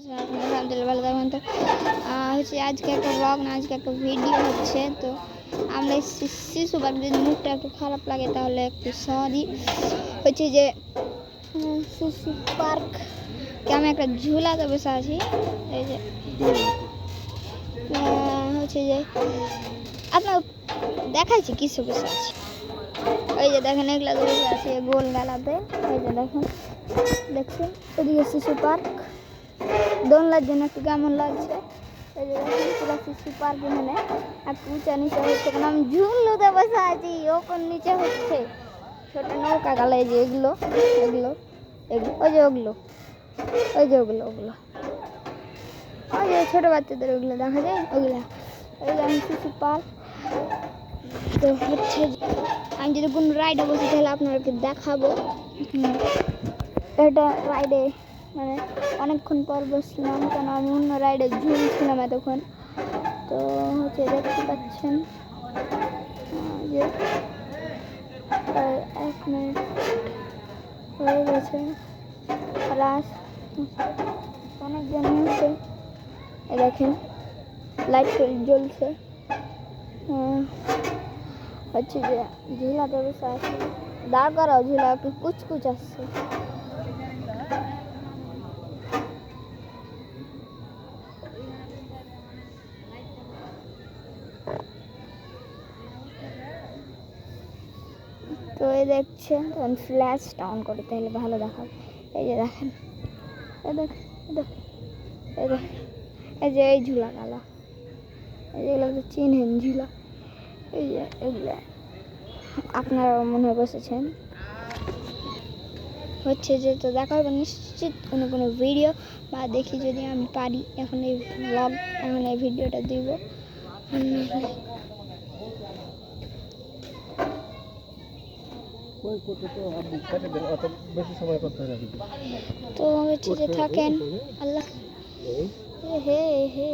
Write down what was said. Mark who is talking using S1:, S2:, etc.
S1: আলহামদুলিল্লাহ ভালো থাকবেন। তো হচ্ছে আজকে একটা ব্লগ না, আজকে একটা ভিডিও হচ্ছে। তো আমরা শিশু পার্ক, যদি মুখটা একটু খারাপ লাগে তাহলে একটু সরি। হচ্ছে যে শিশু পার্কে আমি একটা ঝুলাতে বসে আছি। এই যে হচ্ছে যে আপনার দেখাচ্ছি কিছু বসে আছি। এই যে দেখেন এগুলা তো বসে আছে গোল গালাতে। এই যে দেখেন, দেখছেন এদিকে শিশু পার্ক দোলনার জন্য একটু কেমন লাগছে। এই যে দেখেন পুরো শিশু পার্ক, এখানে একটু উঁচা নিচে হচ্ছে, কারণ আমি ঝুলতে বসে আছি, ওপর নিচে হচ্ছে ছোট নৌকা গালা। এই যে এগুলো এগুলো এগুলো ওই যে ওগুলো ওই যে ওগুলো ওগুলো ওই যে ছোটো বাচ্চাদের ওগুলো দেখা যায়, ওগুলো ওই যে শিশু পার্ক। তো হচ্ছে আমি যদি কোনো রাইডে বসি তাহলে আপনাদেরকে দেখাবো। এটা রাইডে মানে অনেকক্ষণ পর বসলাম, কেন আমি অন্য রাইডে ঝুলছিলাম এতক্ষণ। তো হচ্ছে দেখতে পাচ্ছেন যে 1 মিনিট হয়ে গেছে, রাস অনেকজন আছে। দেখেন লাইট জ্বলছে। হচ্ছে যে ঝুলাতে বসে আছে, দাঁড় করাও ঝুলা একটু কুচকুচ আসছে। তো এই দেখছে তখন ফ্ল্যাশটা অন করে তাহলে ভালো দেখাবে। এই যে দেখেন, এই দেখেন এই দেখেন এই দেখেন এই যে এই ঝুলা গালা, এই যেগুলো তো চিনহেন ঝুলা। এই যে এগুলা আপনারা মনে হয় বসেছেন। হচ্ছে যে তো দেখা হবে নিশ্চিত কোনো ভিডিও, বা দেখি যদি আমি পারি এখন এই ব্লগ, এখন এই ভিডিওটা দিব। তো হচ্ছে যে থাকেন আল্লাহ হে হে।